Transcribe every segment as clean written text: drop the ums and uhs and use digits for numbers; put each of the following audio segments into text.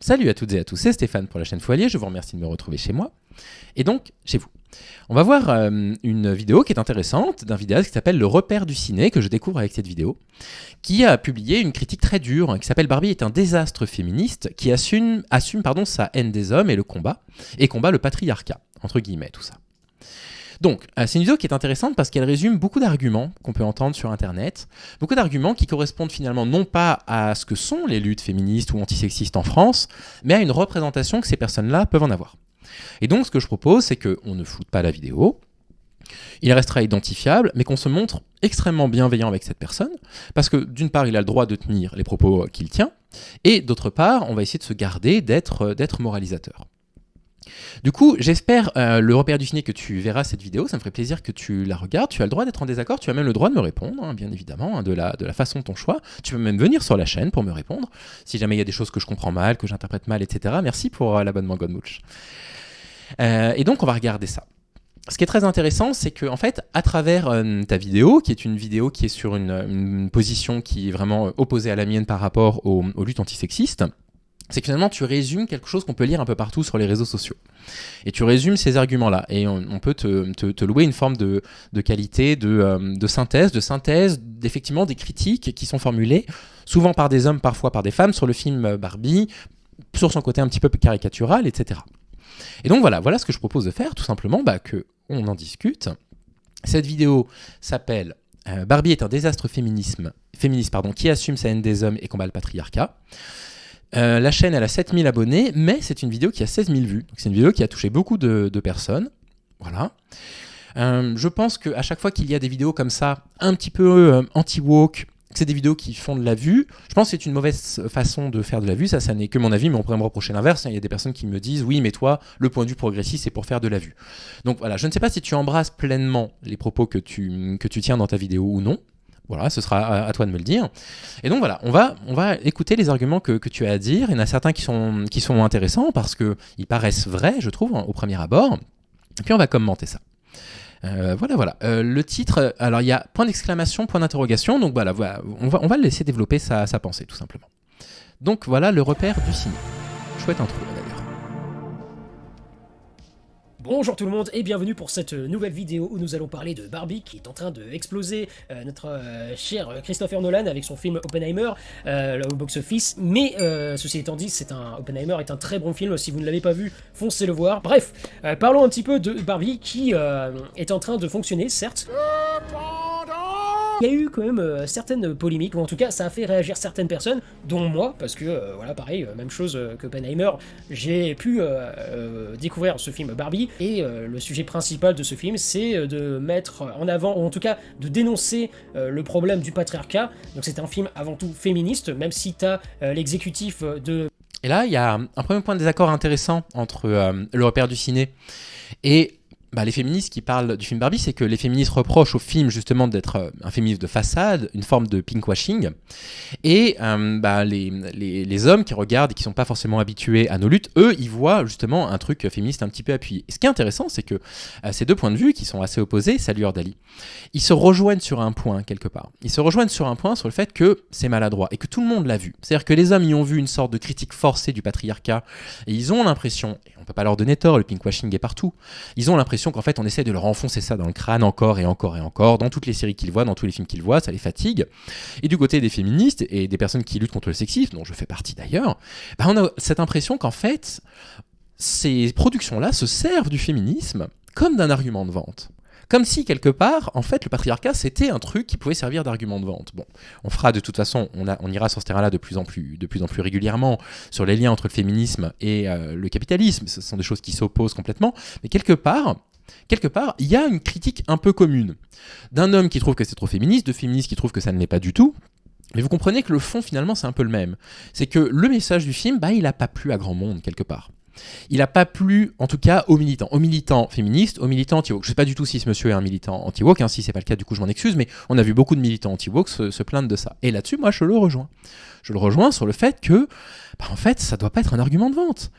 Salut à toutes et à tous, c'est Stéphane pour la chaîne Foilier, je vous remercie de me retrouver chez moi, et donc chez vous. On va voir une vidéo qui est intéressante d'un vidéaste qui s'appelle Le Repère du Ciné, que je découvre avec cette vidéo, qui a publié une critique très dure, qui s'appelle Barbie est un désastre féministe, qui assume sa haine des hommes et combat le patriarcat, entre guillemets, tout ça. Donc, c'est une vidéo qui est intéressante parce qu'elle résume beaucoup d'arguments qu'on peut entendre sur Internet, beaucoup d'arguments qui correspondent finalement non pas à ce que sont les luttes féministes ou antisexistes en France, mais à une représentation que ces personnes-là peuvent en avoir. Et donc, ce que je propose, c'est qu'on ne floute pas la vidéo, il restera identifiable, mais qu'on se montre extrêmement bienveillant avec cette personne, parce que d'une part, il a le droit de tenir les propos qu'il tient, et d'autre part, on va essayer de se garder d'être moralisateur. Du coup, j'espère, le repère du ciné, que tu verras cette vidéo, ça me ferait plaisir que tu la regardes, tu as le droit d'être en désaccord, tu as même le droit de me répondre, bien évidemment, de la façon de ton choix, tu peux même venir sur la chaîne pour me répondre, si jamais il y a des choses que je comprends mal, que j'interprète mal, etc. Merci pour l'abonnement Godmouch. Et donc, on va regarder ça. Ce qui est très intéressant, c'est que, en fait, à travers ta vidéo, qui est une vidéo qui est sur une position qui est vraiment opposée à la mienne par rapport aux luttes antisexistes, c'est que finalement tu résumes quelque chose qu'on peut lire un peu partout sur les réseaux sociaux. Et tu résumes ces arguments-là. Et on peut te louer une forme de qualité, de synthèse, d'effectivement des critiques qui sont formulées, souvent par des hommes, parfois par des femmes, sur le film Barbie, sur son côté un petit peu caricatural, etc. Et donc voilà ce que je propose de faire, tout simplement, qu'on en discute. Cette vidéo s'appelle Barbie est un désastre féministe, qui assume sa haine des hommes et combat le patriarcat. La chaîne elle a 7000 abonnés, mais c'est une vidéo qui a 16 000 vues. Donc c'est une vidéo qui a touché beaucoup de personnes. Voilà. Je pense qu'à chaque fois qu'il y a des vidéos comme ça, un petit peu anti-woke, c'est des vidéos qui font de la vue. Je pense que c'est une mauvaise façon de faire de la vue. Ça n'est que mon avis, mais on pourrait me reprocher l'inverse. Il y a des personnes qui me disent « Oui, mais toi, le point de vue progressiste, c'est pour faire de la vue. » Donc voilà, je ne sais pas si tu embrasses pleinement les propos que tu tiens dans ta vidéo ou non. Voilà, ce sera à toi de me le dire. Et donc voilà, on va écouter les arguments que tu as à dire. Il y en a certains qui sont intéressants parce qu'ils paraissent vrais, je trouve, au premier abord. Et puis on va commenter ça. Voilà. Le titre, alors il y a point d'exclamation, point d'interrogation. Donc voilà, on va le laisser développer sa pensée, tout simplement. Donc voilà le repère du ciné. Chouette intro, d'ailleurs. Bonjour tout le monde et bienvenue pour cette nouvelle vidéo où nous allons parler de Barbie qui est en train d'exploser notre cher Christopher Nolan avec son film Oppenheimer au box-office. Mais ceci étant dit, Oppenheimer est un très bon film. Si vous ne l'avez pas vu, foncez le voir. Bref, parlons un petit peu de Barbie qui est en train de fonctionner, certes. Il y a eu quand même certaines polémiques, ou en tout cas ça a fait réagir certaines personnes, dont moi, parce que voilà, pareil, même chose qu'Oppenheimer, j'ai pu découvrir ce film Barbie, et le sujet principal de ce film, c'est de mettre en avant, ou en tout cas de dénoncer le problème du patriarcat. Donc c'est un film avant tout féministe, même si t'as l'exécutif de... Et là, il y a un premier point de désaccord intéressant entre le repère du ciné et... les féministes qui parlent du film Barbie, c'est que les féministes reprochent au film justement d'être un féminisme de façade, une forme de pinkwashing, et les hommes qui regardent et qui sont pas forcément habitués à nos luttes, eux, ils voient justement un truc féministe un petit peu appuyé. Et ce qui est intéressant, c'est que ces deux points de vue qui sont assez opposés, salut Ordali, ils se rejoignent sur un point quelque part. Ils se rejoignent sur un point sur le fait que c'est maladroit et que tout le monde l'a vu. C'est-à-dire que les hommes y ont vu une sorte de critique forcée du patriarcat et ils ont l'impression, et on peut pas leur donner tort, le pinkwashing est partout, ils ont l'impression qu'en fait on essaie de leur enfoncer ça dans le crâne encore et encore et encore, dans toutes les séries qu'ils voient, dans tous les films qu'ils voient, ça les fatigue. Et du côté des féministes et des personnes qui luttent contre le sexisme, dont je fais partie d'ailleurs, on a cette impression qu'en fait ces productions-là se servent du féminisme comme d'un argument de vente. Comme si, quelque part, en fait, le patriarcat, c'était un truc qui pouvait servir d'argument de vente. Bon, on fera de toute façon, on ira sur ce terrain-là de plus en plus régulièrement, sur les liens entre le féminisme et le capitalisme. Ce sont des choses qui s'opposent complètement. Mais quelque part, il y a une critique un peu commune. D'un homme qui trouve que c'est trop féministe, de féministes qui trouvent que ça ne l'est pas du tout. Mais vous comprenez que le fond, finalement, c'est un peu le même. C'est que le message du film, il n'a pas plu à grand monde, quelque part. Il n'a pas plu, en tout cas, aux militants féministes, aux militants anti-woke. Je ne sais pas du tout si ce monsieur est un militant anti-woke, si ce n'est pas le cas, du coup, je m'en excuse, mais on a vu beaucoup de militants anti-woke se plaindre de ça. Et là-dessus, moi, je le rejoins. Je le rejoins sur le fait que, en fait, ça ne doit pas être un argument de vente.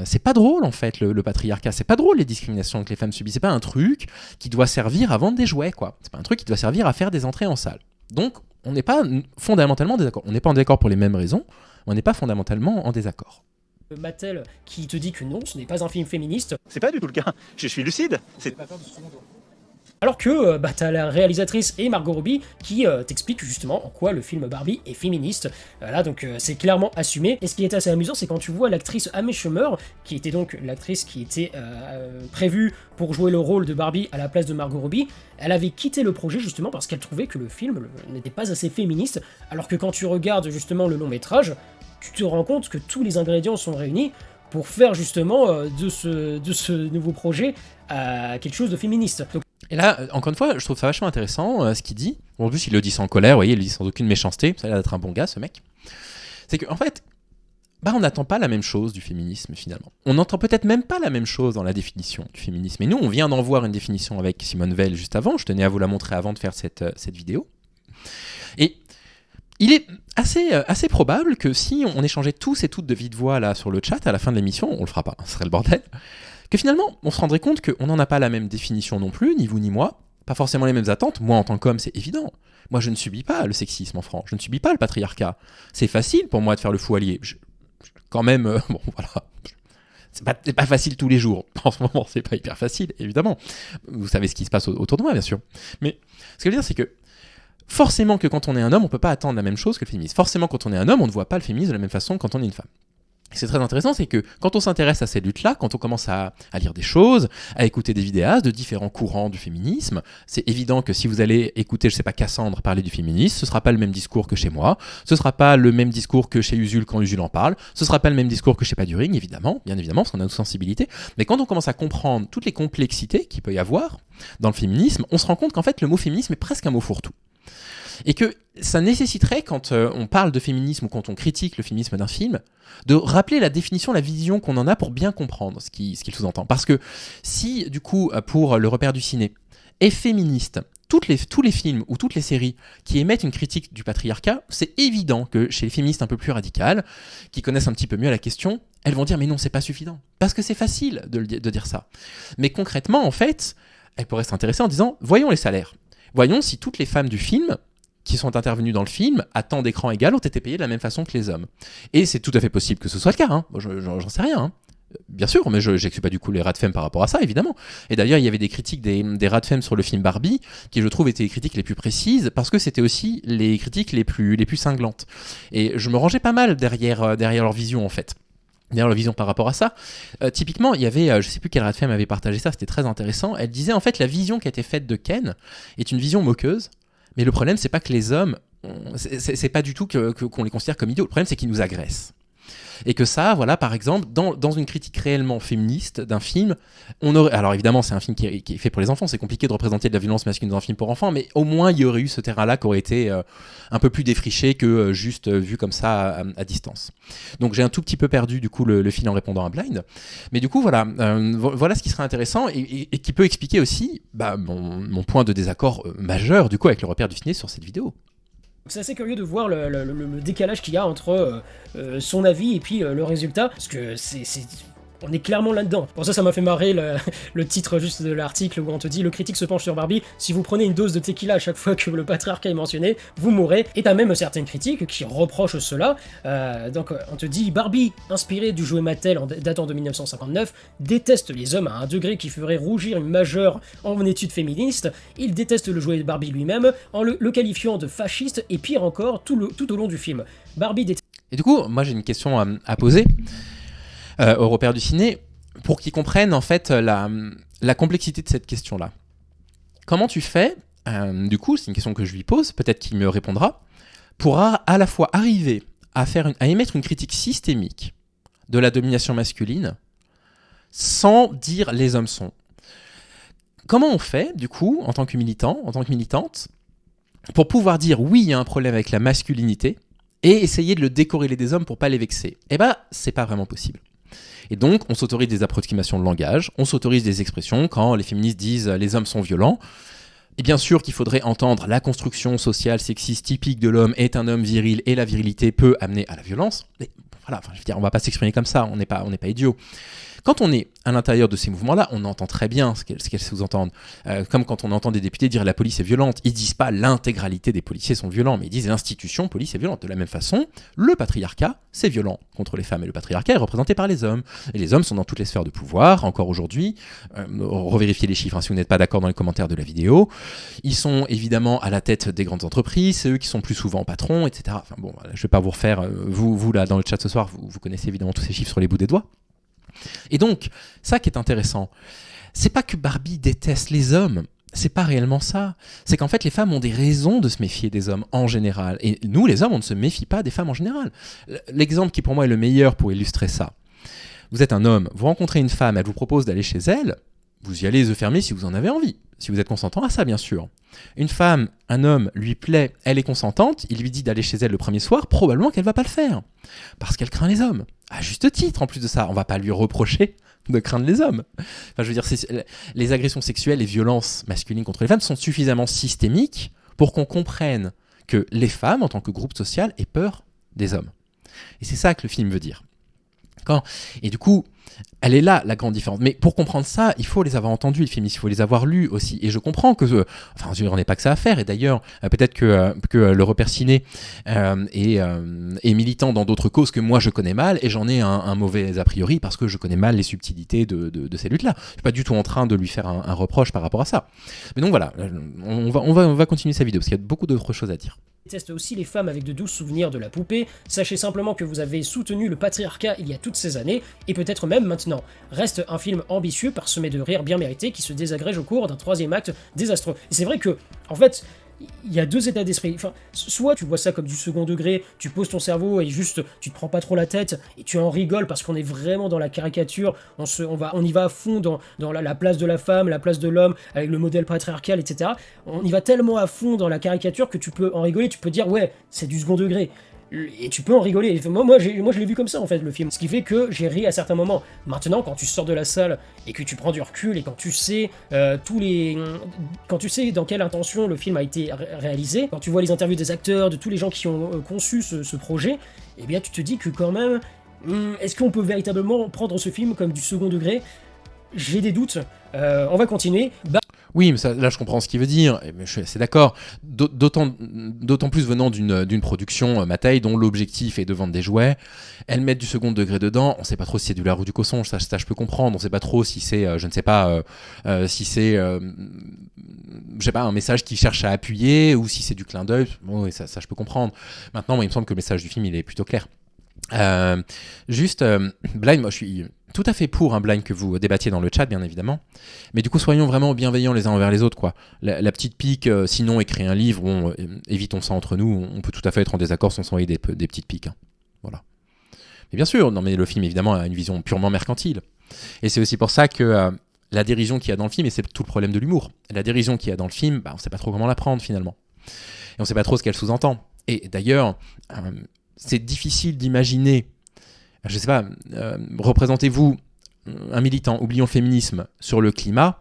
C'est pas drôle, en fait, le patriarcat. C'est pas drôle, les discriminations que les femmes subissent. C'est pas un truc qui doit servir à vendre des jouets, quoi. C'est pas un truc qui doit servir à faire des entrées en salle. Donc, on n'est pas fondamentalement en désaccord. On n'est pas en désaccord pour les mêmes raisons, on n'est pas fondamentalement en désaccord. Mattel qui te dit que non, ce n'est pas un film féministe. C'est pas du tout le cas. Je suis lucide. C'est Alors que t'as la réalisatrice et Margot Robbie qui t'expliquent justement en quoi le film Barbie est féministe. Là, donc c'est clairement assumé. Et ce qui est assez amusant, c'est quand tu vois l'actrice Amy Schumer, qui était donc l'actrice qui était prévue pour jouer le rôle de Barbie à la place de Margot Robbie, elle avait quitté le projet justement parce qu'elle trouvait que le film n'était pas assez féministe, alors que quand tu regardes justement le long métrage, tu te rends compte que tous les ingrédients sont réunis pour faire justement de ce nouveau projet quelque chose de féministe. Donc, Et là, encore une fois, je trouve ça vachement intéressant ce qu'il dit. Bon, en plus, il le dit sans colère, vous voyez, il le dit sans aucune méchanceté. Ça a l'air d'être un bon gars, ce mec. C'est qu'en fait, on n'attend pas la même chose du féminisme, finalement. On n'entend peut-être même pas la même chose dans la définition du féminisme. Et nous, on vient d'en voir une définition avec Simone Veil juste avant. Je tenais à vous la montrer avant de faire cette vidéo. Et il est assez probable que si on échangeait tous et toutes de vive voix là sur le chat à la fin de l'émission, on le fera pas, ce serait le bordel, que finalement, on se rendrait compte qu'on n'en a pas la même définition non plus, ni vous ni moi, pas forcément les mêmes attentes. Moi, en tant qu'homme, c'est évident. Moi, je ne subis pas le sexisme en France, je ne subis pas le patriarcat. C'est facile pour moi de faire le fou allié. Quand même, bon, voilà. C'est pas facile tous les jours. En ce moment, c'est pas hyper facile, évidemment. Vous savez ce qui se passe autour de moi, bien sûr. Mais ce que je veux dire, c'est que forcément que quand on est un homme, on peut pas attendre la même chose que le féminisme. Forcément, quand on est un homme, on ne voit pas le féminisme de la même façon que quand on est une femme. C'est très intéressant, c'est que quand on s'intéresse à ces luttes-là, quand on commence à lire des choses, à écouter des vidéastes de différents courants du féminisme, c'est évident que si vous allez écouter, je sais pas, Cassandre parler du féminisme, ce sera pas le même discours que chez moi, ce sera pas le même discours que chez Usul quand Usul en parle, ce sera pas le même discours que chez Paduring, évidemment, bien évidemment, parce qu'on a nos sensibilités, mais quand on commence à comprendre toutes les complexités qu'il peut y avoir dans le féminisme, on se rend compte qu'en fait, le mot féminisme est presque un mot fourre-tout. Et que ça nécessiterait, quand on parle de féminisme ou quand on critique le féminisme d'un film, de rappeler la définition, la vision qu'on en a pour bien comprendre ce qu'il sous-entend. Parce que si, du coup, pour le repère du ciné, est féministe, tous les films ou toutes les séries qui émettent une critique du patriarcat, c'est évident que chez les féministes un peu plus radicales, qui connaissent un petit peu mieux la question, elles vont dire mais non, c'est pas suffisant. Parce que c'est facile de dire ça. Mais concrètement, en fait, elles pourraient s'intéresser en disant voyons les salaires. Voyons si toutes les femmes du film qui sont intervenus dans le film, à temps d'écran égal, ont été payés de la même façon que les hommes. Et c'est tout à fait possible que ce soit le cas, hein. J'en sais rien. Hein. Bien sûr, mais je n'exclus pas du coup les rats de femme par rapport à ça, évidemment. Et d'ailleurs, il y avait des critiques des rats de femme sur le film Barbie, qui je trouve étaient les critiques les plus précises, parce que c'était aussi les critiques les plus cinglantes. Et je me rangeais pas mal derrière leur vision, en fait. Derrière leur vision par rapport à ça. Typiquement, il y avait, je sais plus quel rat de femme avait partagé ça, c'était très intéressant. Elle disait, en fait, la vision qui a été faite de Ken est une vision moqueuse. Mais le problème, c'est pas que les hommes, c'est pas du tout qu'on les considère comme idiots. Le problème, c'est qu'ils nous agressent. Et que ça, voilà, par exemple, dans une critique réellement féministe d'un film, on aurait... Alors évidemment, c'est un film qui est fait pour les enfants, c'est compliqué de représenter de la violence masculine dans un film pour enfants, mais au moins, il y aurait eu ce terrain-là qui aurait été un peu plus défriché que juste vu comme ça à distance. Donc j'ai un tout petit peu perdu, du coup, le fil en répondant à Blind. Mais du coup, voilà, voilà ce qui serait intéressant et qui peut expliquer aussi mon point de désaccord majeur, du coup, avec le repère du ciné sur cette vidéo. C'est assez curieux de voir le décalage qu'il y a entre son avis et puis le résultat, parce que on est clairement là-dedans. Pour ça m'a fait marrer le titre juste de l'article où on te dit « Le critique se penche sur Barbie, si vous prenez une dose de tequila à chaque fois que le patriarcat est mentionné, vous mourrez. » Et t'as même certaines critiques qui reprochent cela. Donc on te dit « Barbie, inspiré du jouet Mattel datant de 1959, déteste les hommes à un degré qui ferait rougir une majeure en études féministes. Il déteste le jouet Barbie lui-même, en le qualifiant de fasciste et pire encore tout au long du film. Barbie déteste... » Et du coup, moi j'ai une question à poser. Aux repères du ciné, pour qu'ils comprennent en fait la complexité de cette question-là. Comment tu fais, du coup, c'est une question que je lui pose, peut-être qu'il me répondra, pour à la fois arriver à émettre une critique systémique de la domination masculine sans dire les hommes sont. Comment on fait, du coup, en tant que militant, en tant que militante, pour pouvoir dire oui, il y a un problème avec la masculinité et essayer de le décorréler des hommes pour pas les vexer? Eh ben, c'est pas vraiment possible. Et donc, on s'autorise des approximations de langage, on s'autorise des expressions quand les féministes disent « les hommes sont violents ». Et bien sûr qu'il faudrait entendre la construction sociale sexiste typique de l'homme est un homme viril et la virilité peut amener à la violence. Mais voilà, je veux dire, on va pas s'exprimer comme ça, on n'est pas idiot. Quand on est à l'intérieur de ces mouvements-là, on entend très bien ce qu'elles sous-entendent. Comme quand on entend des députés dire la police est violente, ils disent pas l'intégralité des policiers sont violents, mais ils disent l'institution police est violente. De la même façon, le patriarcat, c'est violent contre les femmes, et le patriarcat est représenté par les hommes. Et les hommes sont dans toutes les sphères de pouvoir, encore aujourd'hui. Revérifiez les chiffres, si vous n'êtes pas d'accord dans les commentaires de la vidéo. Ils sont évidemment à la tête des grandes entreprises, c'est eux qui sont plus souvent patrons, etc. Enfin bon, voilà, je ne vais pas vous refaire, vous là dans le chat ce soir, vous connaissez évidemment tous ces chiffres sur les bouts des doigts. Et donc, ça qui est intéressant, c'est pas que Barbie déteste les hommes, c'est pas réellement ça. C'est qu'en fait, les femmes ont des raisons de se méfier des hommes en général. Et nous, les hommes, on ne se méfie pas des femmes en général. L'exemple qui pour moi est le meilleur pour illustrer ça. Vous êtes un homme, vous rencontrez une femme, elle vous propose d'aller chez elle, vous y allez les yeux fermés si vous en avez envie, si vous êtes consentant à ça, bien sûr. Une femme, un homme lui plaît, elle est consentante, il lui dit d'aller chez elle le premier soir, probablement qu'elle va pas le faire. Parce qu'elle craint les hommes. À juste titre, en plus de ça, on va pas lui reprocher de craindre les hommes. Enfin, je veux dire, les agressions sexuelles, les violences masculines contre les femmes sont suffisamment systémiques pour qu'on comprenne que les femmes, en tant que groupe social, aient peur des hommes. Et c'est ça que le film veut dire. D'accord ? Et du coup, elle est là, la grande différence. Mais pour comprendre ça, il faut les avoir entendus, les films, il faut les avoir lus aussi. Et je comprends que, enfin, je n'en ai pas que ça à faire. Et d'ailleurs, peut-être que le repère ciné est militant dans d'autres causes que moi je connais mal, et j'en ai un mauvais a priori parce que je connais mal les subtilités de ces luttes-là. Je suis pas du tout en train de lui faire un reproche par rapport à ça. Mais donc voilà, on va continuer sa vidéo parce qu'il y a beaucoup d'autres choses à dire. Déteste aussi les femmes avec de doux souvenirs de la poupée. Sachez simplement que vous avez soutenu le patriarcat il y a toutes ces années, et peut-être même maintenant. Reste un film ambitieux, parsemé de rires bien mérités, qui se désagrège au cours d'un troisième acte désastreux. Et c'est vrai que, en fait, il y a deux états d'esprit. Enfin, soit tu vois ça comme du second degré, tu poses ton cerveau et juste tu te prends pas trop la tête et tu en rigoles parce qu'on est vraiment dans la caricature, on y va à fond dans la place de la femme, la place de l'homme, avec le modèle patriarcal, etc. On y va tellement à fond dans la caricature que tu peux en rigoler, tu peux dire ouais, c'est du second degré. Et tu peux en rigoler. Moi, je l'ai vu comme ça, en fait, le film. Ce qui fait que j'ai ri à certains moments. Maintenant, quand tu sors de la salle et que tu prends du recul et quand tu sais quand tu sais dans quelle intention le film a été réalisé, quand tu vois les interviews des acteurs, de tous les gens qui ont conçu ce projet, eh bien, tu te dis que quand même, est-ce qu'on peut véritablement prendre ce film comme du second degré ? J'ai des doutes. On va continuer. Oui, mais ça, là je comprends ce qu'il veut dire, mais je suis assez d'accord, d'autant plus venant d'une production ma taille dont l'objectif est de vendre des jouets. Elles mettent du second degré dedans, on sait pas trop si c'est du lard ou du cochon, ça je peux comprendre, on sait pas trop si c'est, je ne sais pas, si c'est, je sais pas, un message qui cherche à appuyer ou si c'est du clin d'œil, bon, oui, ça je peux comprendre. Maintenant, moi, il me semble que le message du film il est plutôt clair. Blind, moi je suis tout à fait pour un blind que vous débattiez dans le chat, bien évidemment. Mais du coup, soyons vraiment bienveillants les uns envers les autres, quoi. La petite pique, sinon écrire un livre, bon, évitons ça entre nous. On peut tout à fait être en désaccord sans s'envoyer des petites piques. Hein. Voilà. Mais bien sûr, non, mais le film, évidemment, a une vision purement mercantile. Et c'est aussi pour ça que la dérision qu'il y a dans le film, et c'est tout le problème de l'humour, la dérision qu'il y a dans le film, on ne sait pas trop comment la prendre, finalement. Et on ne sait pas trop ce qu'elle sous-entend. Et d'ailleurs, c'est difficile d'imaginer... Je sais pas, représentez-vous un militant, oublions le féminisme, sur le climat,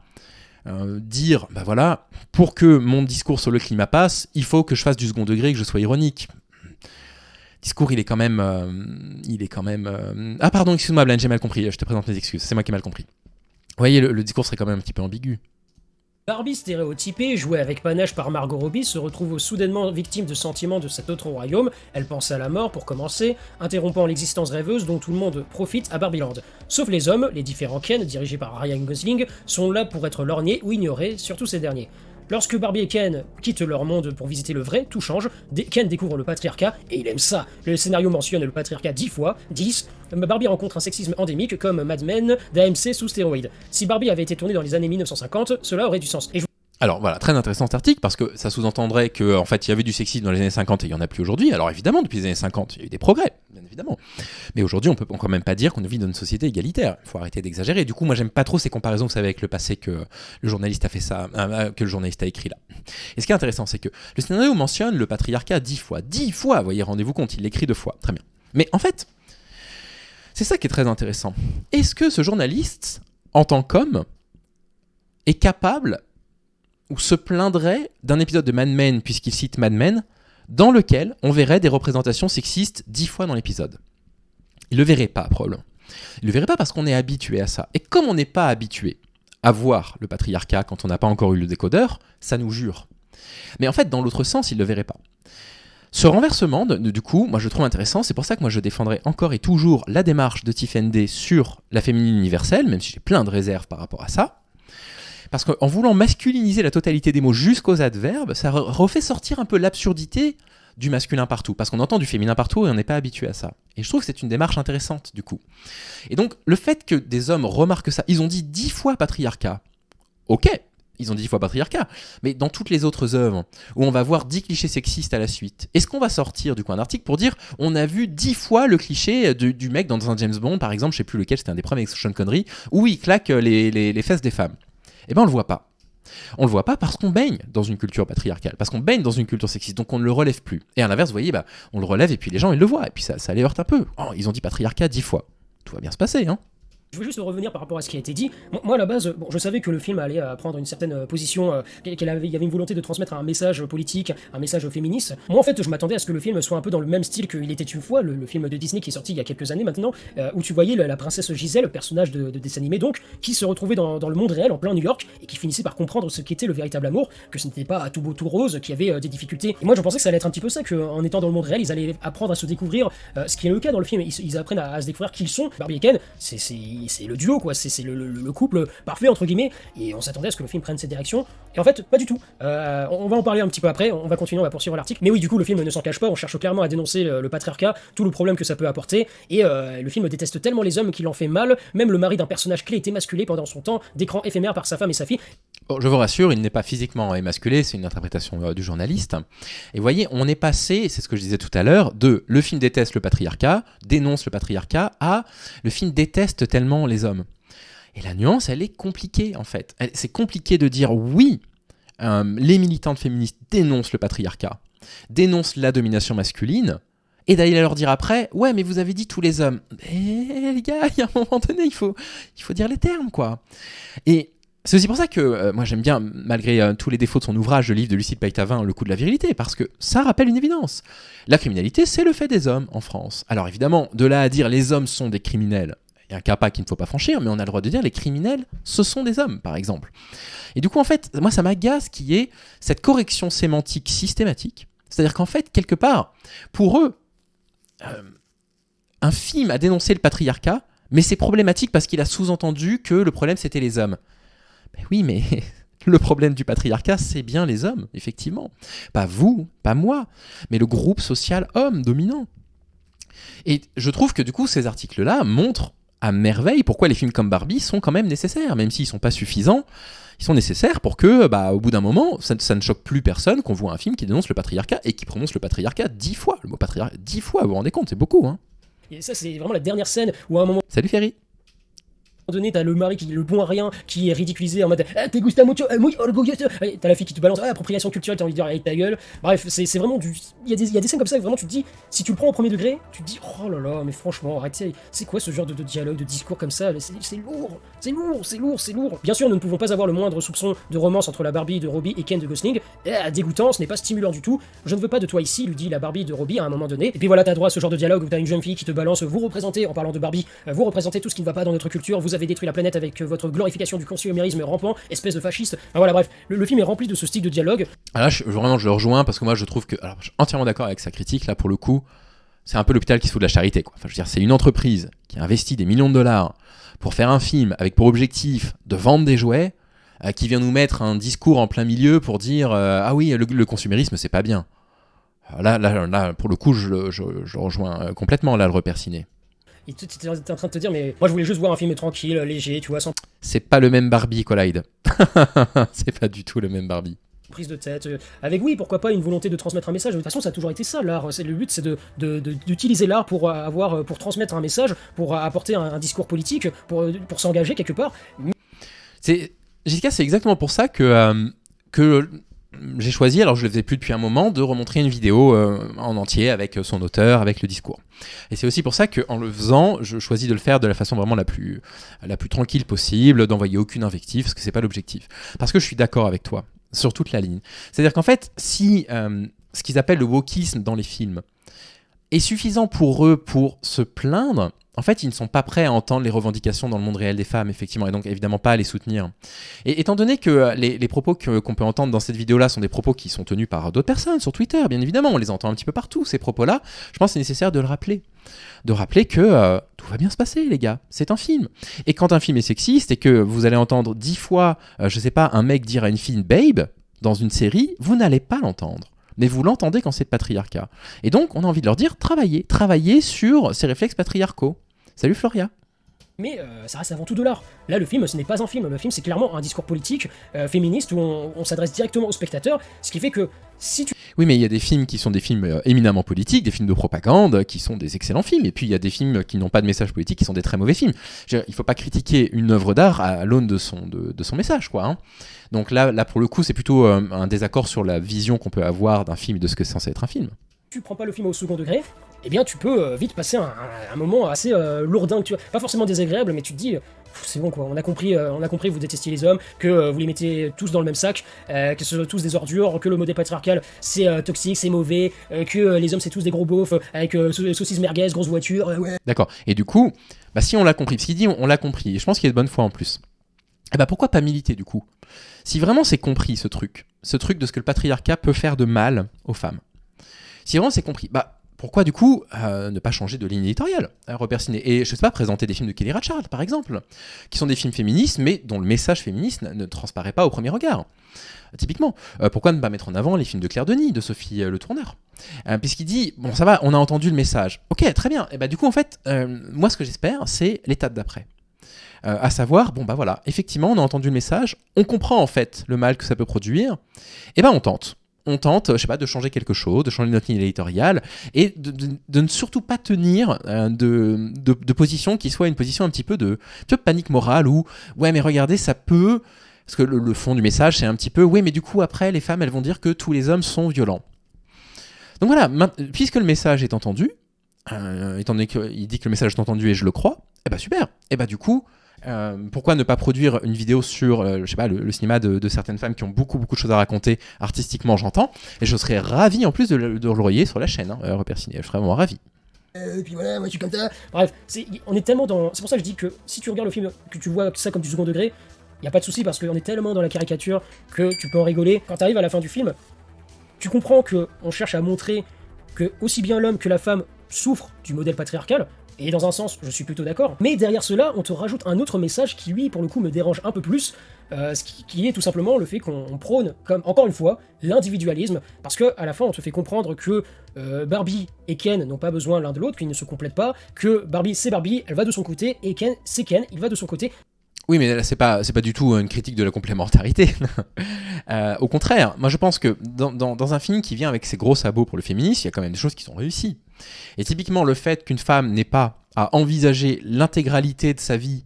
dire, bah voilà, pour que mon discours sur le climat passe, il faut que je fasse du second degré, que je sois ironique. Le discours, il est quand même... Ah pardon, excuse-moi Blaine, j'ai mal compris, je te présente mes excuses, c'est moi qui ai mal compris. Vous voyez, le discours serait quand même un petit peu ambigu. Barbie stéréotypée, jouée avec panache par Margot Robbie, se retrouve soudainement victime de sentiments de cet autre royaume. Elle pense à la mort pour commencer, interrompant l'existence rêveuse dont tout le monde profite à Barbieland. Sauf les hommes, les différents Ken, dirigés par Ryan Gosling, sont là pour être lorgnés ou ignorés, surtout ces derniers. Lorsque Barbie et Ken quittent leur monde pour visiter le vrai, tout change. Ken découvre le patriarcat, et il aime ça. Le scénario mentionne le patriarcat 10 fois, 10. Barbie rencontre un sexisme endémique comme Mad Men d'AMC sous stéroïdes. Si Barbie avait été tournée dans les années 1950, cela aurait du sens. Alors voilà, très intéressant cet article parce que ça sous-entendrait qu'en fait il y avait du sexisme dans les années 50 et il n'y en a plus aujourd'hui. Alors évidemment, depuis les années 50, il y a eu des progrès, bien évidemment. Mais aujourd'hui, on peut quand même pas dire qu'on vit dans une société égalitaire. Il faut arrêter d'exagérer. Du coup, moi j'aime pas trop ces comparaisons, vous savez, avec le passé que le journaliste a fait ça, que le journaliste a écrit là. Et ce qui est intéressant, c'est que le scénario mentionne le patriarcat 10 fois. 10 fois, vous voyez, rendez-vous compte, il l'écrit 2 fois. Très bien. Mais en fait, c'est ça qui est très intéressant. Est-ce que ce journaliste, en tant qu'homme, est capable ou se plaindrait d'un épisode de Mad Men, puisqu'il cite Mad Men, dans lequel on verrait des représentations sexistes 10 fois dans l'épisode. Il le verrait pas, probablement. Ils le verraient pas parce qu'on est habitué à ça. Et comme on n'est pas habitué à voir le patriarcat quand on n'a pas encore eu le décodeur, ça nous jure. Mais en fait, dans l'autre sens, ils le verraient pas. Ce renversement, du coup, moi je trouve intéressant, c'est pour ça que moi je défendrai encore et toujours la démarche de Tiffany sur la féminine universelle, même si j'ai plein de réserves par rapport à ça. Parce qu'en voulant masculiniser la totalité des mots jusqu'aux adverbes, ça refait sortir un peu l'absurdité du masculin partout. Parce qu'on entend du féminin partout et on n'est pas habitué à ça. Et je trouve que c'est une démarche intéressante, du coup. Et donc, le fait que des hommes remarquent ça, ils ont dit 10 fois patriarcat. Ok, ils ont dit 10 fois patriarcat. Mais dans toutes les autres œuvres, où on va voir 10 clichés sexistes à la suite, est-ce qu'on va sortir, du coup, un article pour dire on a vu 10 fois le cliché du mec dans un James Bond, par exemple, je sais plus lequel, c'était un des premiers avec Sean Connery, où il claque les fesses des femmes. Eh ben on le voit pas. On le voit pas parce qu'on baigne dans une culture patriarcale, parce qu'on baigne dans une culture sexiste, donc on ne le relève plus. Et à l'inverse, vous voyez, on le relève et puis les gens, ils le voient, et puis ça les heurte un peu. Oh, ils ont dit patriarcat 10 fois. Tout va bien se passer, hein. Je veux juste revenir par rapport à ce qui a été dit. Moi, à la base, je savais que le film allait prendre une certaine position, il y avait une volonté de transmettre un message politique, un message féministe. Moi, en fait, je m'attendais à ce que le film soit un peu dans le même style qu'il était une fois, le film de Disney qui est sorti il y a quelques années maintenant, où tu voyais la princesse Gisèle, personnage de dessin animé donc, qui se retrouvait dans le monde réel, en plein New York, et qui finissait par comprendre ce qu'était le véritable amour, que ce n'était pas tout beau tout rose, qu'il y avait des difficultés. Et moi, je pensais que ça allait être un petit peu ça, qu'en étant dans le monde réel, ils allaient apprendre à se découvrir, ce qui est le cas dans le film. Ils apprennent à se découvrir qui ils sont. Barbie et Ken, c'est le duo, quoi. C'est le couple parfait entre guillemets, et on s'attendait à ce que le film prenne cette direction, et en fait pas du tout. On va en parler un petit peu après, on va continuer, on va poursuivre l'article, mais oui, du coup le film ne s'en cache pas, on cherche clairement à dénoncer le patriarcat, tout le problème que ça peut apporter, et le film déteste tellement les hommes qu'il en fait mal. Même le mari d'un personnage clé est émasculé pendant son temps d'écran éphémère par sa femme et sa fille. Je vous rassure, il n'est pas physiquement émasculé, c'est une interprétation du journaliste. Et voyez, on est passé, c'est ce que je disais tout à l'heure, de le film déteste le patriarcat, dénonce le patriarcat, à le film déteste tellement les hommes. Et la nuance, elle est compliquée en fait. C'est compliqué de dire oui, les militantes féministes dénoncent le patriarcat, dénoncent la domination masculine, et d'aller leur dire après, ouais mais vous avez dit tous les hommes. Mais les gars, il y a un moment donné, il faut dire les termes quoi. Et c'est aussi pour ça que moi j'aime bien, malgré tous les défauts de son ouvrage, le livre de Lucille Peytavin, Le coup de la virilité, parce que ça rappelle une évidence. La criminalité, c'est le fait des hommes en France. Alors évidemment, de là à dire les hommes sont des criminels, il y a un capa qu'il ne faut pas franchir, mais on a le droit de dire les criminels, ce sont des hommes, par exemple. Et du coup, en fait, moi, ça m'agace qu'il y ait cette correction sémantique systématique. C'est-à-dire qu'en fait, quelque part, pour eux, un film a dénoncé le patriarcat, mais c'est problématique parce qu'il a sous-entendu que le problème, c'était les hommes. Ben oui, mais le problème du patriarcat, c'est bien les hommes, effectivement. Pas vous, pas moi, mais le groupe social homme dominant. Et je trouve que du coup, ces articles-là montrent à merveille pourquoi les films comme Barbie sont quand même nécessaires, même s'ils ne sont pas suffisants, ils sont nécessaires pour que, au bout d'un moment, ça ne choque plus personne qu'on voit un film qui dénonce le patriarcat et qui prononce le patriarcat 10 fois. Le mot patriarcat 10 fois, vous vous rendez compte, c'est beaucoup, hein. Et ça, c'est vraiment la dernière scène où à un moment Salut Ferry. donné, t'as le mari qui est le bon à rien, qui est ridiculisé en mode te gusta mucho, muy orgulloso. T'as la fille qui te balance appropriation culturelle, t'as envie de dire avec ta gueule. Bref, c'est vraiment du. Il y a des scènes comme ça que vraiment tu te dis, si tu le prends au premier degré, tu te dis oh là là, mais franchement, arrêtez, c'est quoi ce genre de dialogue, de discours comme ça? C'est lourd. Bien sûr, nous ne pouvons pas avoir le moindre soupçon de romance entre la Barbie de Robbie et Ken de Gosling. Dégoûtant, ce n'est pas stimulant du tout. Je ne veux pas de toi ici, lui dit la Barbie de Robbie à un moment donné. Et puis voilà, t'as droit à ce genre de dialogue où t'as une jeune fille qui te balance, vous représentez, en parlant de Barbie, vous représentez tout ce qui ne va pas dans notre culture, vous avez détruit la planète avec votre glorification du consumérisme rampant, espèce de fasciste. Enfin, voilà, bref, le film est rempli de ce style de dialogue. Ah là, je le rejoins parce que moi je trouve que, alors je suis entièrement d'accord avec sa critique, là pour le coup, c'est un peu l'hôpital qui se fout de la charité, quoi. Enfin, je veux dire, c'est une entreprise qui a investi des millions de dollars pour faire un film avec pour objectif de vendre des jouets, qui vient nous mettre un discours en plein milieu pour dire ah oui, le consumérisme c'est pas bien. Là, pour le coup, je rejoins complètement là le repère ciné. Et tu es en train de te dire, mais moi je voulais juste voir un film tranquille, léger, tu vois, sans C'est pas le même Barbie, Collide. C'est pas du tout le même Barbie. prise de tête, avec oui, pourquoi pas une volonté de transmettre un message. De toute façon, ça a toujours été ça, l'art. Le but, c'est d'utiliser l'art pour transmettre un message, pour apporter un discours politique, pour s'engager quelque part. Jessica, c'est exactement pour ça que j'ai choisi, alors je le faisais plus depuis un moment, de remontrer une vidéo en entier avec son auteur, avec le discours. Et c'est aussi pour ça qu'en le faisant, je choisis de le faire de la façon vraiment la plus tranquille possible, d'envoyer aucune invective, parce que c'est pas l'objectif. Parce que je suis d'accord avec toi, sur toute la ligne. C'est-à-dire qu'en fait, si ce qu'ils appellent le wokisme dans les films est suffisant pour eux pour se plaindre, en fait, ils ne sont pas prêts à entendre les revendications dans le monde réel des femmes, effectivement, et donc évidemment pas à les soutenir. Et étant donné que les propos qu'on peut entendre dans cette vidéo-là sont des propos qui sont tenus par d'autres personnes sur Twitter, bien évidemment, on les entend un petit peu partout, ces propos-là, je pense que c'est nécessaire de le rappeler. De rappeler que tout va bien se passer, les gars, c'est un film. Et quand un film est sexiste et que vous allez entendre 10 fois, je sais pas, un mec dire à une fille « babe » dans une série, vous n'allez pas l'entendre. Mais vous l'entendez quand c'est de patriarcat. Et donc, on a envie de leur dire, travaillez sur ces réflexes patriarcaux. Salut Floria. Mais ça reste avant tout de l'art. Là, le film, ce n'est pas un film. Le film, c'est clairement un discours politique, féministe, où on s'adresse directement aux spectateurs, ce qui fait que si tu... Oui, mais il y a des films qui sont des films éminemment politiques, des films de propagande, qui sont des excellents films, et puis il y a des films qui n'ont pas de message politique, qui sont des très mauvais films. Il ne faut pas critiquer une œuvre d'art à l'aune de son message, quoi. Hein. Donc là, pour le coup, c'est plutôt un désaccord sur la vision qu'on peut avoir d'un film et de ce que c'est censé être un film. Tu prends pas le film au second degré, eh bien tu peux vite passer un moment assez lourdin, tu vois, pas forcément désagréable, mais tu te dis, c'est bon quoi, on a compris que vous détestiez les hommes, que vous les mettez tous dans le même sac, que ce sont tous des ordures, que le modèle patriarcal c'est toxique, c'est mauvais, que les hommes c'est tous des gros beaufs avec saucisses merguez, grosses voitures, ouais. D'accord, et du coup, si on l'a compris, ce qu'il dit, on l'a compris, et je pense qu'il y a de bonne foi en plus. Eh ben pourquoi pas militer du coup ? Si vraiment c'est compris ce truc de ce que le patriarcat peut faire de mal aux femmes, si vraiment c'est compris, pourquoi du coup ne pas changer de ligne éditoriale, Repère Ciné, et je sais pas, présenter des films de Kelly Reichardt par exemple, qui sont des films féministes mais dont le message féministe ne transparaît pas au premier regard. Typiquement, pourquoi ne pas mettre en avant les films de Claire Denis, de Sophie Le Tourneur, puisqu'il dit, bon ça va, on a entendu le message, ok très bien, et du coup en fait, moi ce que j'espère c'est l'étape d'après. À savoir, voilà, effectivement on a entendu le message, on comprend en fait le mal que ça peut produire, et on tente, je sais pas, de changer quelque chose, de changer notre ligne éditoriale, et de ne surtout pas tenir de position qui soit une position un petit peu de panique morale, où, ouais mais regardez, ça peut... Parce que le fond du message, c'est un petit peu, oui mais du coup après, les femmes, elles vont dire que tous les hommes sont violents. Donc voilà, puisque le message est entendu, étant donné qu'il dit que le message est entendu et je le crois, super, du coup... pourquoi ne pas produire une vidéo sur je sais pas, le cinéma de certaines femmes qui ont beaucoup de choses à raconter artistiquement, j'entends, et je serais ravi en plus de le relayer sur la chaîne, Repère Ciné, je serais vraiment ravi. Et puis voilà, moi je suis comme ça. Bref, on est tellement dans... C'est pour ça que je dis que si tu regardes le film, que tu vois ça comme du second degré, y a pas de souci parce qu'on est tellement dans la caricature que tu peux en rigoler. Quand t'arrives à la fin du film, tu comprends que on cherche à montrer que aussi bien l'homme que la femme souffrent du modèle patriarcal. Et dans un sens, je suis plutôt d'accord. Mais derrière cela, on te rajoute un autre message qui, lui, pour le coup, me dérange un peu plus, qui est tout simplement le fait qu'on prône, comme encore une fois, l'individualisme, parce que à la fin, on te fait comprendre que Barbie et Ken n'ont pas besoin l'un de l'autre, qu'ils ne se complètent pas, que Barbie, c'est Barbie, elle va de son côté, et Ken, c'est Ken, il va de son côté. Oui, mais là, c'est pas du tout une critique de la complémentarité. Au contraire, moi je pense que dans un film qui vient avec ses gros sabots pour le féminisme, il y a quand même des choses qui sont réussies. Et typiquement, le fait qu'une femme n'ait pas à envisager l'intégralité de sa vie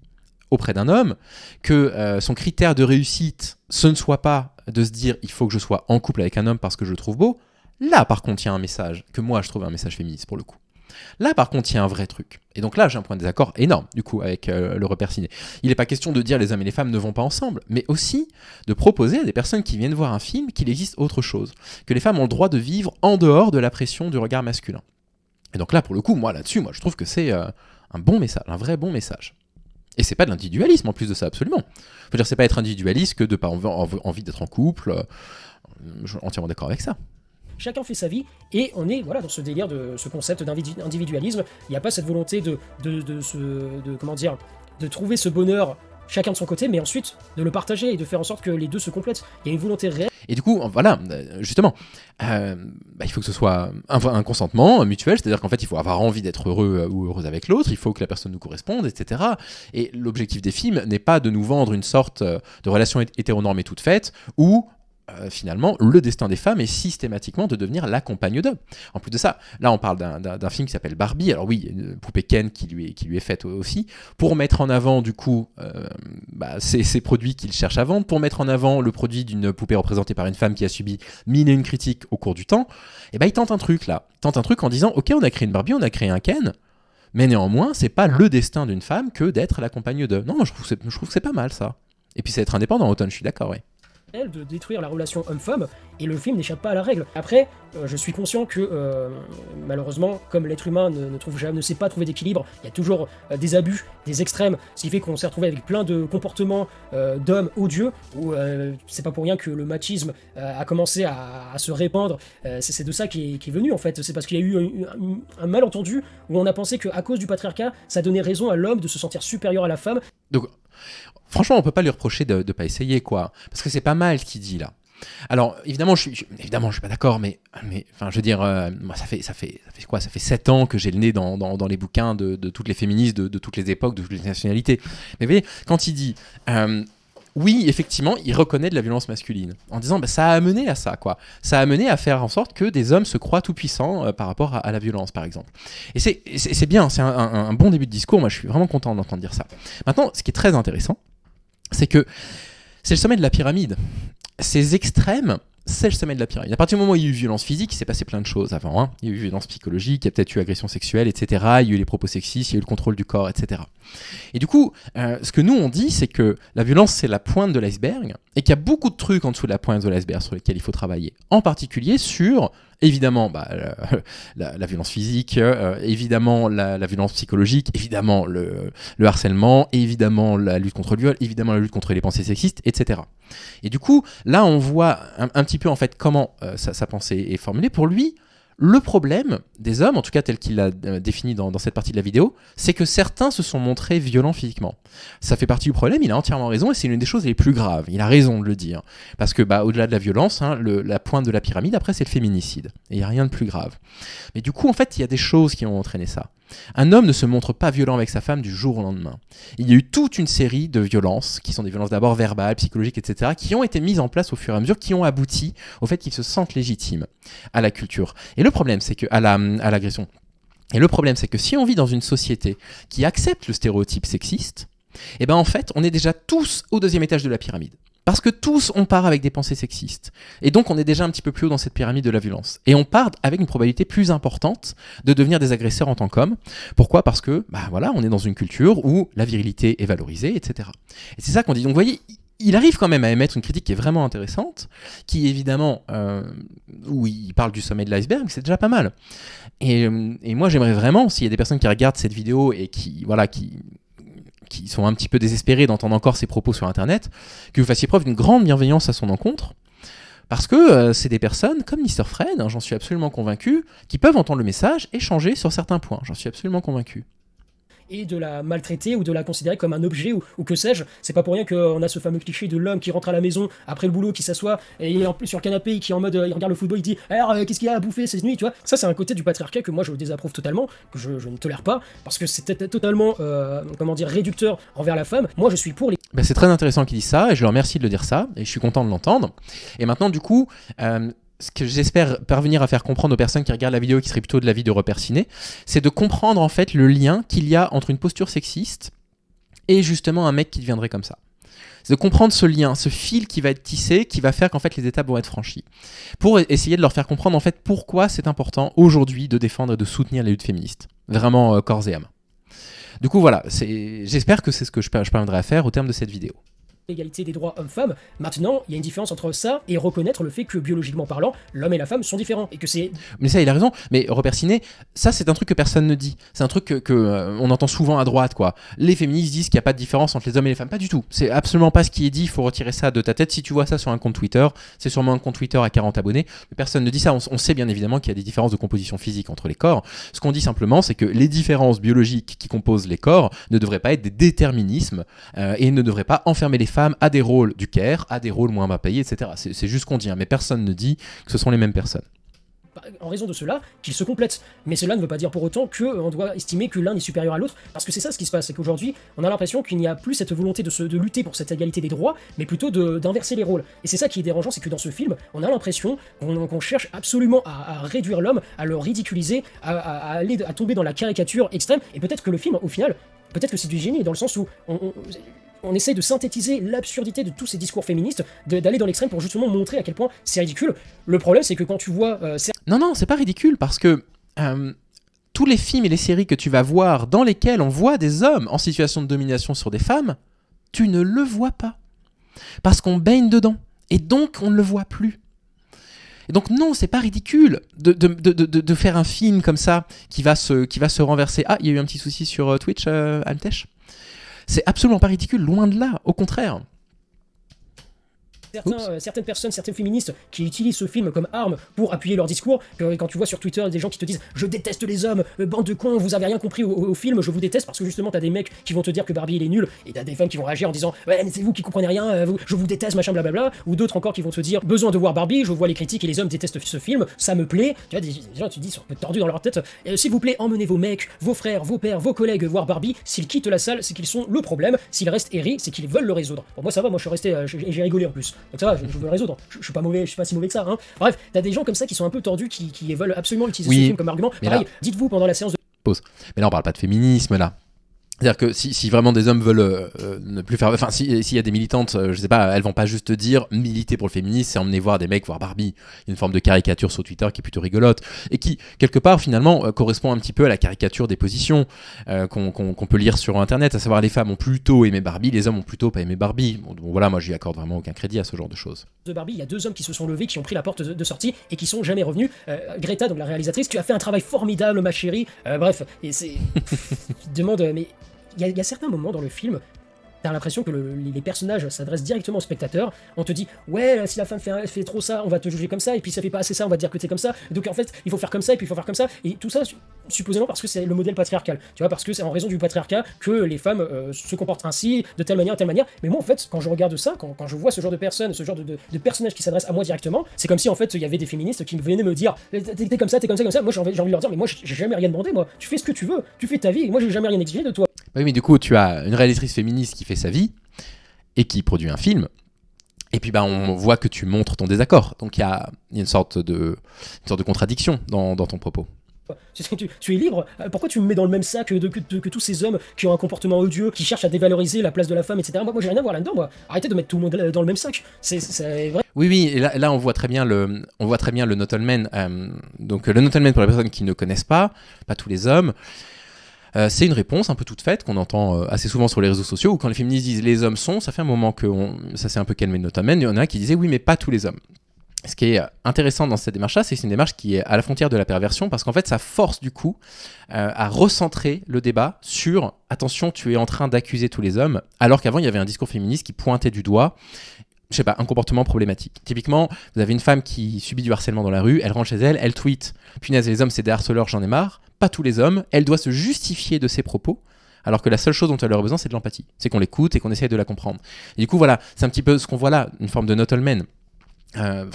auprès d'un homme, que son critère de réussite, ce ne soit pas de se dire « il faut que je sois en couple avec un homme parce que je le trouve beau », là par contre il y a un message, que moi je trouve un message féministe pour le coup. Là par contre il y a un vrai truc. Et donc là j'ai un point de désaccord énorme du coup avec le Repère Ciné. Il n'est pas question de dire les hommes et les femmes ne vont pas ensemble, mais aussi de proposer à des personnes qui viennent voir un film qu'il existe autre chose, que les femmes ont le droit de vivre en dehors de la pression du regard masculin. Et donc là pour le coup, moi je trouve que c'est un bon message, un vrai bon message. Et c'est pas de l'individualisme en plus de ça, absolument. Je veux dire, c'est pas être individualiste que de pas envie d'être en couple. Je suis entièrement d'accord avec ça. Chacun fait sa vie, et on est dans ce délire de ce concept d'individualisme. Il n'y a pas cette volonté de trouver ce bonheur chacun de son côté, mais ensuite de le partager et de faire en sorte que les deux se complètent. Il y a une volonté réelle. Et du coup, voilà, justement, il faut que ce soit un consentement mutuel, c'est-à-dire qu'en fait, il faut avoir envie d'être heureux ou heureuse avec l'autre, il faut que la personne nous corresponde, etc. Et l'objectif des films n'est pas de nous vendre une sorte de relation hétéronormée toute faite, où finalement, le destin des femmes est systématiquement de devenir la compagne d'eux. En plus de ça, là on parle d'un film qui s'appelle Barbie, alors oui, une poupée Ken qui lui est faite aussi, pour mettre en avant du coup ces produits qu'il cherche à vendre, pour mettre en avant le produit d'une poupée représentée par une femme qui a subi mille et une critiques au cours du temps, et il tente un truc là, en disant ok, on a créé une Barbie, on a créé un Ken, mais néanmoins c'est pas le destin d'une femme que d'être la compagne d'eux. Non, je trouve que c'est pas mal ça. Et puis c'est être indépendant, Automne, je suis d'accord, oui. de détruire la relation homme-femme, et le film n'échappe pas à la règle. Après, je suis conscient que malheureusement, comme l'être humain ne sait pas trouver d'équilibre, il y a toujours des abus, des extrêmes, ce qui fait qu'on s'est retrouvé avec plein de comportements d'hommes odieux, où c'est pas pour rien que le machisme a commencé à se répandre. C'est de ça qui est venu en fait, c'est parce qu'il y a eu un malentendu où on a pensé qu'à cause du patriarcat, ça donnait raison à l'homme de se sentir supérieur à la femme. Donc, franchement, on peut pas lui reprocher de pas essayer, quoi. Parce que c'est pas mal ce qu'il dit, là. Alors, évidemment, je suis pas d'accord, mais enfin, je veux dire, moi, ça fait quoi? Ça fait 7 ans que j'ai le nez dans les bouquins de toutes les féministes, de toutes les époques, de toutes les nationalités. Mais vous voyez, quand il dit... oui, effectivement, il reconnaît de la violence masculine, en disant ça a amené à ça, quoi. Ça a amené à faire en sorte que des hommes se croient tout-puissants par rapport à la violence, par exemple. Et c'est bien, c'est un bon début de discours, moi je suis vraiment content d'entendre dire ça. Maintenant, ce qui est très intéressant, c'est que c'est le sommet de la pyramide. Ces extrêmes, c'est le sommet de la pyramide. À partir du moment où il y a eu violence physique, il s'est passé plein de choses avant. Hein. Il y a eu violence psychologique, il y a peut-être eu agression sexuelle, etc. Il y a eu les propos sexistes, il y a eu le contrôle du corps, etc. Et du coup, ce que nous on dit, c'est que la violence, c'est la pointe de l'iceberg, et qu'il y a beaucoup de trucs en dessous de la pointe de l'iceberg sur lesquels il faut travailler. En particulier sur, évidemment, la violence physique, évidemment la violence psychologique, évidemment le harcèlement, évidemment la lutte contre le viol, évidemment la lutte contre les pensées sexistes, etc. Et du coup, là, on voit un petit peu en fait comment sa pensée est formulée. Pour lui, le problème des hommes, en tout cas tel qu'il l'a défini dans cette partie de la vidéo, c'est que certains se sont montrés violents physiquement. Ça fait partie du problème, il a entièrement raison, et c'est l'une des choses les plus graves. Il a raison de le dire. Parce que au-delà de la violence, hein, la pointe de la pyramide, après, c'est le féminicide. Et il n'y a rien de plus grave. Mais du coup, en fait, il y a des choses qui ont entraîné ça. Un homme ne se montre pas violent avec sa femme du jour au lendemain. Il y a eu toute une série de violences, qui sont des violences d'abord verbales, psychologiques, etc., qui ont été mises en place au fur et à mesure, qui ont abouti au fait qu'ils se sentent légitimes à la culture. Et le problème, c'est que à l'agression. Et le problème, c'est que si on vit dans une société qui accepte le stéréotype sexiste, eh ben en fait, on est déjà tous au deuxième étage de la pyramide. Parce que tous, on part avec des pensées sexistes. Et donc, on est déjà un petit peu plus haut dans cette pyramide de la violence. Et on part avec une probabilité plus importante de devenir des agresseurs en tant qu'hommes. Pourquoi ? Parce que, voilà, on est dans une culture où la virilité est valorisée, etc. Et c'est ça qu'on dit. Donc, vous voyez, il arrive quand même à émettre une critique qui est vraiment intéressante, qui évidemment, où il parle du sommet de l'iceberg, c'est déjà pas mal. Et moi, j'aimerais vraiment, s'il y a des personnes qui regardent cette vidéo et qui sont un petit peu désespérés d'entendre encore ses propos sur Internet, que vous fassiez preuve d'une grande bienveillance à son encontre, parce que c'est des personnes comme Mr. Fred, hein, j'en suis absolument convaincu, qui peuvent entendre le message et changer sur certains points, j'en suis absolument convaincu. Et de la maltraiter ou de la considérer comme un objet ou que sais-je. C'est pas pour rien qu'on a ce fameux cliché de l'homme qui rentre à la maison après le boulot, qui s'assoit et il est sur le canapé, qui est en mode il regarde le football, il dit alors qu'est-ce qu'il y a à bouffer cette nuit, tu vois. Ça c'est un côté du patriarcat que moi je désapprouve totalement, que je ne tolère pas, parce que c'est totalement réducteur envers la femme. Moi je suis pour les... C'est très intéressant qu'il dise ça et je le remercie de le dire ça et je suis content de l'entendre. Et maintenant du coup... ce que j'espère parvenir à faire comprendre aux personnes qui regardent la vidéo, qui serait plutôt de l'avis de Repères Ciné, c'est de comprendre en fait le lien qu'il y a entre une posture sexiste et justement un mec qui deviendrait comme ça. C'est de comprendre ce lien, ce fil qui va être tissé, qui va faire qu'en fait les étapes vont être franchies. Pour essayer de leur faire comprendre en fait pourquoi c'est important aujourd'hui de défendre et de soutenir les luttes féministes. Vraiment corps et âme. Du coup voilà, j'espère que c'est ce que je parviendrai à faire au terme de cette vidéo. L'égalité des droits hommes-femmes. Maintenant, il y a une différence entre ça et reconnaître le fait que, biologiquement parlant, l'homme et la femme sont différents. Et que c'est... Mais ça, il a raison. Mais Repères Ciné, ça, c'est un truc que personne ne dit. C'est un truc que on entend souvent à droite, quoi. Les féministes disent qu'il n'y a pas de différence entre les hommes et les femmes. Pas du tout. C'est absolument pas ce qui est dit. Il faut retirer ça de ta tête. Si tu vois ça sur un compte Twitter, c'est sûrement un compte Twitter à 40 abonnés. Mais personne ne dit ça. On sait bien évidemment qu'il y a des différences de composition physique entre les corps. Ce qu'on dit simplement, c'est que les différences biologiques qui composent les corps ne devraient pas être des déterminismes et ne devraient pas enfermer les femmes à des rôles du Caire, à des rôles moins bas payés, etc. C'est juste ce qu'on dit, hein, mais personne ne dit que ce sont les mêmes personnes. En raison de cela, qu'ils se complètent. Mais cela ne veut pas dire pour autant qu'on doit estimer que l'un est supérieur à l'autre, parce que c'est ça ce qui se passe, c'est qu'aujourd'hui, on a l'impression qu'il n'y a plus cette volonté de lutter pour cette égalité des droits, mais plutôt d'inverser les rôles. Et c'est ça qui est dérangeant, c'est que dans ce film, on a l'impression qu'on cherche absolument à réduire l'homme, à le ridiculiser, à tomber dans la caricature extrême, et peut-être que le film, au final, peut-être que c'est du génie, dans le sens où on essaye de synthétiser l'absurdité de tous ces discours féministes, d'aller dans l'extrême pour justement montrer à quel point c'est ridicule. Le problème, c'est que quand tu vois... Non, c'est pas ridicule, parce que tous les films et les séries que tu vas voir dans lesquels on voit des hommes en situation de domination sur des femmes, tu ne le vois pas. Parce qu'on baigne dedans. Et donc, on ne le voit plus. Et donc non, c'est pas ridicule de faire un film comme ça qui va se renverser. Ah, il y a eu un petit souci sur Twitch, Amtesh. C'est absolument pas ridicule, loin de là, au contraire. Certaines personnes, certaines féministes qui utilisent ce film comme arme pour appuyer leur discours, quand tu vois sur Twitter des gens qui te disent « Je déteste les hommes, bande de cons, vous avez rien compris au film, je vous déteste » parce que justement t'as des mecs qui vont te dire que Barbie il est nul, et t'as des femmes qui vont réagir en disant « Ouais mais c'est vous qui comprenez rien, je vous déteste, machin blablabla » ou d'autres encore qui vont te dire « Besoin de voir Barbie, je vois les critiques et les hommes détestent ce film, ça me plaît » Tu vois, des gens tu te dis, ils sont un peu tordus dans leur tête. « S'il vous plaît, emmenez vos mecs, vos frères, vos pères, vos collègues voir Barbie, s'ils quittent la salle, c'est qu'ils sont le problème, s'ils restent et rient, c'est qu'ils veulent le résoudre. » Bon moi ça va, moi je suis resté, et j'ai rigolé en plus, donc ça va, je veux le résoudre. Je suis pas mauvais, je suis pas si mauvais que ça. Hein. Bref, t'as des gens comme ça qui sont un peu tordus, qui veulent absolument utiliser ce film comme argument. Pareil, là... dites-vous pendant la séance de... Pause. Mais là, on parle pas de féminisme, là. C'est-à-dire que si vraiment des hommes veulent ne plus faire... Enfin, s'il y a des militantes, je sais pas, elles vont pas juste dire militer pour le féminisme, c'est emmener voir des mecs voir Barbie. Une forme de caricature sur Twitter qui est plutôt rigolote et qui, quelque part, finalement, correspond un petit peu à la caricature des positions qu'on peut lire sur Internet, à savoir les femmes ont plutôt aimé Barbie, les hommes ont plutôt pas aimé Barbie. Bon voilà, moi, j'y accorde vraiment aucun crédit à ce genre de choses. De Barbie, il y a 2 hommes qui se sont levés, qui ont pris la porte de sortie et qui sont jamais revenus. Greta, donc la réalisatrice, tu as fait un travail formidable, ma chérie. Bref, et c'est... Tu te demandes, mais... Il y a certains moments dans le film, t'as l'impression que les personnages s'adressent directement au spectateur. On te dit, ouais, si la femme fait trop ça, on va te juger comme ça, et puis ça fait pas assez ça, on va te dire que t'es comme ça. Donc en fait, il faut faire comme ça, et puis il faut faire comme ça. Et tout ça, supposément parce que c'est le modèle patriarcal. Tu vois, parce que c'est en raison du patriarcat que les femmes se comportent ainsi, de telle manière, telle manière. Mais moi, en fait, quand je regarde ça, quand je vois ce genre de personnes, ce genre de personnages qui s'adressent à moi directement, c'est comme si en fait, il y avait des féministes qui venaient me dire, t'es comme ça, t'es comme ça, comme ça. Moi, j'ai envie de leur dire, mais moi, j'ai jamais rien demandé, moi. Tu fais ce que tu veux, tu fais ta vie, et moi, j'ai jamais rien exigé de toi. Oui, mais du coup, tu as une réalisatrice féministe qui fait sa vie et qui produit un film. Et puis, on voit que tu montres ton désaccord. Donc, il y a une sorte de contradiction dans ton propos. Tu es libre. Pourquoi tu me mets dans le même sac que tous ces hommes qui ont un comportement odieux, qui cherchent à dévaloriser la place de la femme, etc. Moi j'ai rien à voir là-dedans, moi. Arrêtez de mettre tout le monde dans le même sac. C'est vrai. Oui, et là on voit très bien le Not All Men. Donc le Not All Men, pour les personnes qui ne connaissent pas tous les hommes, c'est une réponse un peu toute faite qu'on entend assez souvent sur les réseaux sociaux, où quand les féministes disent les hommes sont, ça fait un moment que ça s'est un peu calmé le Not All Men, il y en a qui disaient oui mais pas tous les hommes. Ce qui est intéressant dans cette démarche-là, c'est que c'est une démarche qui est à la frontière de la perversion, parce qu'en fait, ça force du coup à recentrer le débat sur « attention, tu es en train d'accuser tous les hommes », alors qu'avant, il y avait un discours féministe qui pointait du doigt, je sais pas, un comportement problématique. Typiquement, vous avez une femme qui subit du harcèlement dans la rue, elle rentre chez elle, elle tweet « punaise, les hommes, c'est des harceleurs, j'en ai marre », pas tous les hommes, elle doit se justifier de ses propos, alors que la seule chose dont elle a besoin, c'est de l'empathie. C'est qu'on l'écoute et qu'on essaye de la comprendre. Et du coup, voilà, c'est un petit peu ce qu'on voit là, une forme de Not All Men.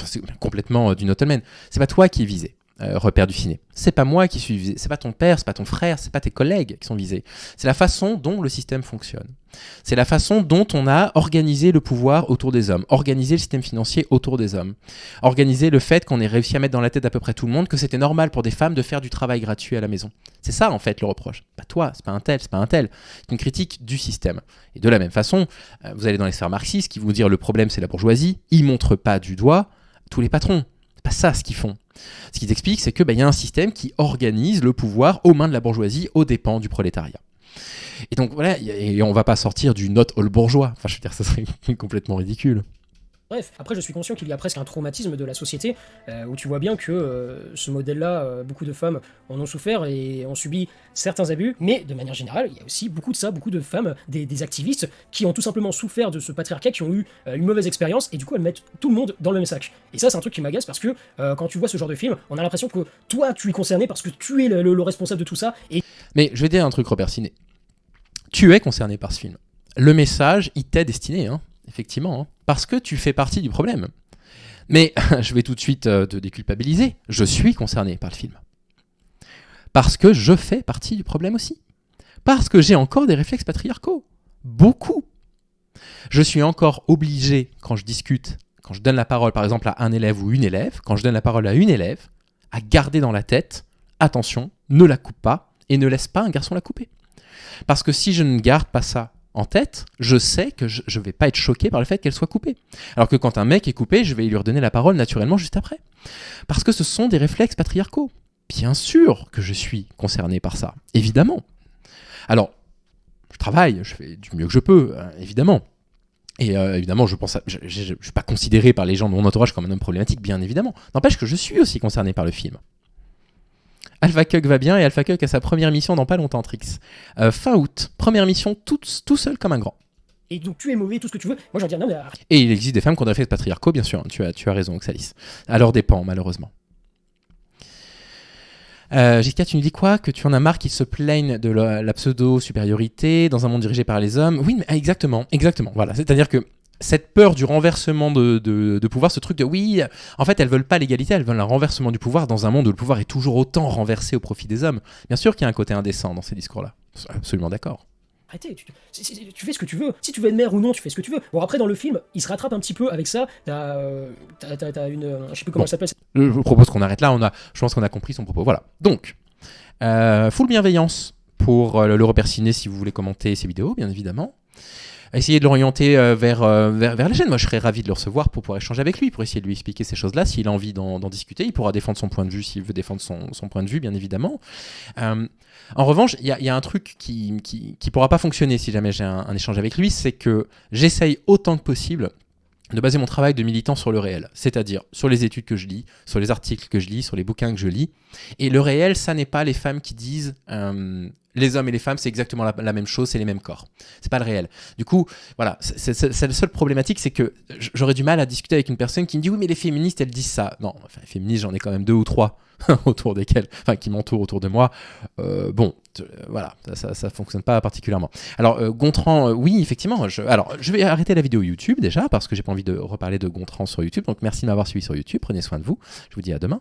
C'est complètement du Not All Men. C'est pas toi qui es visé, repère du ciné. C'est pas moi qui suis visé. C'est pas ton père, c'est pas ton frère, c'est pas tes collègues qui sont visés. C'est la façon dont le système fonctionne. C'est la façon dont on a organisé le pouvoir autour des hommes, organisé le système financier autour des hommes, organisé le fait qu'on ait réussi à mettre dans la tête d'à peu près tout le monde que c'était normal pour des femmes de faire du travail gratuit à la maison. C'est ça en fait le reproche. Pas toi, c'est pas un tel, c'est pas un tel. C'est une critique du système. Et de la même façon, vous allez dans les sphères marxistes qui vont dire le problème c'est la bourgeoisie, ils montrent pas du doigt tous les patrons. C'est pas ça ce qu'ils font. Ce qu'ils expliquent, c'est que y a un système qui organise le pouvoir aux mains de la bourgeoisie, aux dépens du prolétariat. Et donc voilà, et on va pas sortir du not all bourgeois. Enfin, je veux dire, ça serait complètement ridicule. Bref, après je suis conscient qu'il y a presque un traumatisme de la société, où tu vois bien que ce modèle-là, beaucoup de femmes en ont souffert et ont subi certains abus, mais de manière générale, il y a aussi beaucoup de femmes, des activistes, qui ont tout simplement souffert de ce patriarcat, qui ont eu une mauvaise expérience, et du coup elles mettent tout le monde dans le même sac. Et ça c'est un truc qui m'agace, parce que quand tu vois ce genre de film, on a l'impression que toi tu es concerné parce que tu es le responsable de tout ça. Et... Mais je vais dire un truc, Robert Ciné. Tu es concerné par ce film. Le message, il t'est destiné, hein. Effectivement, hein, parce que tu fais partie du problème. Mais je vais tout de suite te déculpabiliser. Je suis concerné par le film. Parce que je fais partie du problème aussi. Parce que j'ai encore des réflexes patriarcaux. Beaucoup. Je suis encore obligé, quand je discute, quand je donne la parole par exemple à un élève ou une élève, quand je donne la parole à une élève, à garder dans la tête, attention, ne la coupe pas et ne laisse pas un garçon la couper. Parce que si je ne garde pas ça en tête, je sais que je ne vais pas être choqué par le fait qu'elle soit coupée. Alors que quand un mec est coupé, je vais lui redonner la parole naturellement juste après. Parce que ce sont des réflexes patriarcaux. Bien sûr que je suis concerné par ça, évidemment. Alors, je travaille, je fais du mieux que je peux, évidemment. Et évidemment, je ne suis pas considéré par les gens de mon entourage comme un homme problématique, bien évidemment. N'empêche que je suis aussi concerné par le film. Alpha Kug va bien et Alpha Kug a sa première mission dans pas longtemps, Trix. Fin août, première mission tout seul comme un grand. Et donc tu es mauvais, tout ce que tu veux. Moi, j'en dis non, mais arrête. Et il existe des femmes qui ont des réflexes patriarcaux, bien sûr. Tu as raison, Oxalis. À leur dépens, malheureusement. Jessica, tu nous dis quoi? Que tu en as marre qu'ils se plaignent de la pseudo-supériorité dans un monde dirigé par les hommes. Oui, mais exactement. Voilà. C'est-à-dire que cette peur du renversement de pouvoir, ce truc de oui, en fait, elles veulent pas l'égalité, elles veulent un renversement du pouvoir dans un monde où le pouvoir est toujours autant renversé au profit des hommes. Bien sûr qu'il y a un côté indécent dans ces discours-là. Absolument d'accord. Arrêtez, tu fais ce que tu veux. Si tu veux être maire ou non, tu fais ce que tu veux. Bon, après, dans le film, il se rattrape un petit peu avec ça. T'as une. Je sais plus comment elle s'appelle. Je vous propose qu'on arrête là. Je pense qu'on a compris son propos. Voilà. Donc, full bienveillance pour le repère ciné si vous voulez commenter ces vidéos, bien évidemment. Essayez de l'orienter vers la chaîne. Moi, je serais ravi de le recevoir pour pouvoir échanger avec lui, pour essayer de lui expliquer ces choses-là. S'il a envie d'en discuter, il pourra défendre son point de vue s'il veut défendre son point de vue, bien évidemment. En revanche, il y a un truc qui pourra pas fonctionner si jamais j'ai un échange avec lui, c'est que j'essaye autant que possible de baser mon travail de militant sur le réel, c'est-à-dire sur les études que je lis, sur les articles que je lis, sur les bouquins que je lis. Et le réel, ça n'est pas les femmes qui disent les hommes et les femmes, c'est exactement la même chose, c'est les mêmes corps. C'est pas le réel. Du coup, voilà, c'est la seule problématique, c'est que j'aurais du mal à discuter avec une personne qui me dit oui, mais les féministes, elles disent ça. Non, enfin, les féministes, j'en ai quand même 2 ou 3 autour desquelles, enfin, qui m'entourent autour de moi. Voilà, ça fonctionne pas particulièrement. Alors, Gontran, oui, effectivement. Je vais arrêter la vidéo YouTube déjà parce que j'ai pas envie de reparler de Gontran sur YouTube. Donc, merci de m'avoir suivi sur YouTube. Prenez soin de vous. Je vous dis à demain.